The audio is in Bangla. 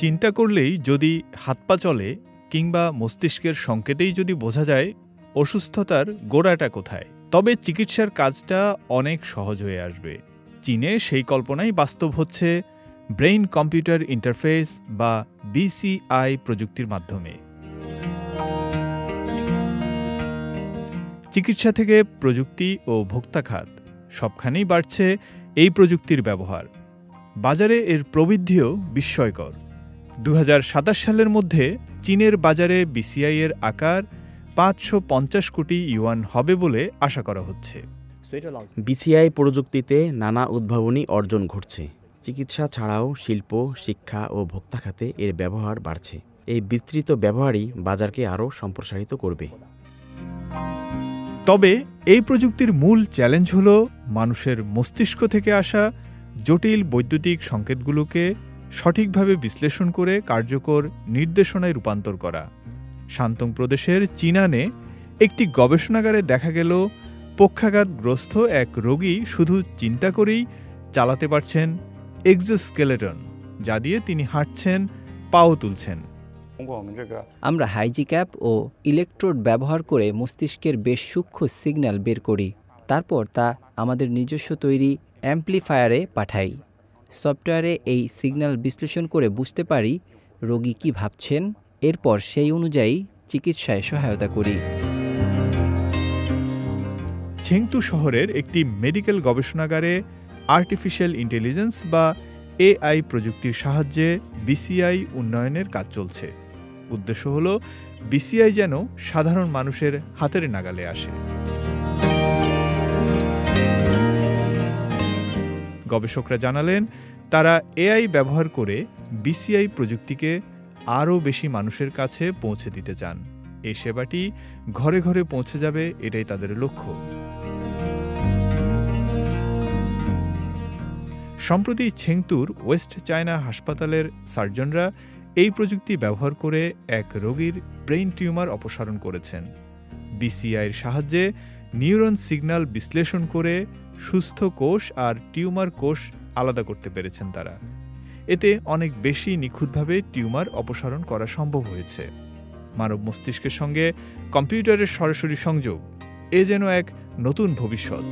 চিন্তা করলেই যদি হাত পা চলে কিংবা মস্তিষ্কের সংকেতেই যদি বোঝা যায় অসুস্থতার গোড়াটা কোথায়, তবে চিকিৎসার কাজটা অনেক সহজ হয়ে আসবে। চীনে সেই কল্পনাই বাস্তব হচ্ছে ব্রেইন কম্পিউটার ইন্টারফেস বা BCI প্রযুক্তির মাধ্যমে। চিকিৎসা থেকে প্রযুক্তি ও ভোক্তা খাত সবখানেই বাড়ছে এই প্রযুক্তির ব্যবহার। বাজারে এর প্রবৃদ্ধিও বিস্ময়কর। 2027 সালের মধ্যে চীনের বাজারে BCI এর আকার 550 কোটি ইউয়ান হবে বলে আশা করা হচ্ছে। BCI প্রযুক্তিতে নানা উদ্ভাবনী অর্জন ঘটছে। চিকিৎসা ছাড়াও শিল্প, শিক্ষা ও ভোক্তা খাতে এর ব্যবহার বাড়ছে। এই বিস্তৃত ব্যবহারই বাজারকে আরও সম্প্রসারিত করবে। তবে এই প্রযুক্তির মূল চ্যালেঞ্জ হল মানুষের মস্তিষ্ক থেকে আসা জটিল বৈদ্যুতিক সংকেতগুলোকে সঠিকভাবে বিশ্লেষণ করে কার্যকর নির্দেশনায় রূপান্তর করা। শান্তং প্রদেশের চিনানে একটি গবেষণাগারে দেখা গেল পক্ষাঘাতগ্রস্ত এক রোগী শুধু চিন্তা করেই চালাতে পারছেন এক্সোস্কেলেটন, যা দিয়ে তিনি হাঁটছেন, পাও তুলছেন। আমরা হাইজিক্যাপ ও ইলেকট্রোড ব্যবহার করে মস্তিষ্কের বেশ সূক্ষ্ম সিগন্যাল বের করি। তারপর তা আমাদের নিজস্ব তৈরি অ্যাম্প্লিফায়ারে পাঠাই। সফটওয়্যারে এই সিগন্যাল বিশ্লেষণ করে বুঝতে পারি রোগী কী ভাবছেন, এরপর সেই অনুযায়ী চিকিৎসায় সহায়তা করি। ছেংতু শহরের একটি মেডিকেল গবেষণাগারে আর্টিফিশিয়াল ইন্টেলিজেন্স বা AI প্রযুক্তির সাহায্যে BCI উন্নয়নের কাজ চলছে। উদ্দেশ্য হল BCI যেন সাধারণ মানুষের হাতের নাগালে আসে। গবেষকরা জানালেন তারা AI ব্যবহার করে BCI প্রযুক্তিকে আরও বেশি মানুষের কাছে পৌঁছে দিতে চান। এই সেবাটি ঘরে ঘরে পৌঁছে যাবে, এটাই তাদের লক্ষ্য। সম্প্রতি ছেংতুর ওয়েস্ট চায়না হাসপাতালের সার্জনরা এই প্রযুক্তি ব্যবহার করে এক রোগীর ব্রেইন টিউমার অপসারণ করেছেন। BCIর সাহায্যে নিউরন সিগন্যাল বিশ্লেষণ করে সুস্থ কোষ আর টিউমার কোষ আলাদা করতে পেরেছেন তারা। এতে অনেক বেশি নিখুঁতভাবে টিউমার অপসারণ করা সম্ভব হয়েছে। মানব মস্তিষ্কের সঙ্গে কম্পিউটারের সরাসরি সংযোগ, এ যেন এক নতুন ভবিষ্যৎ।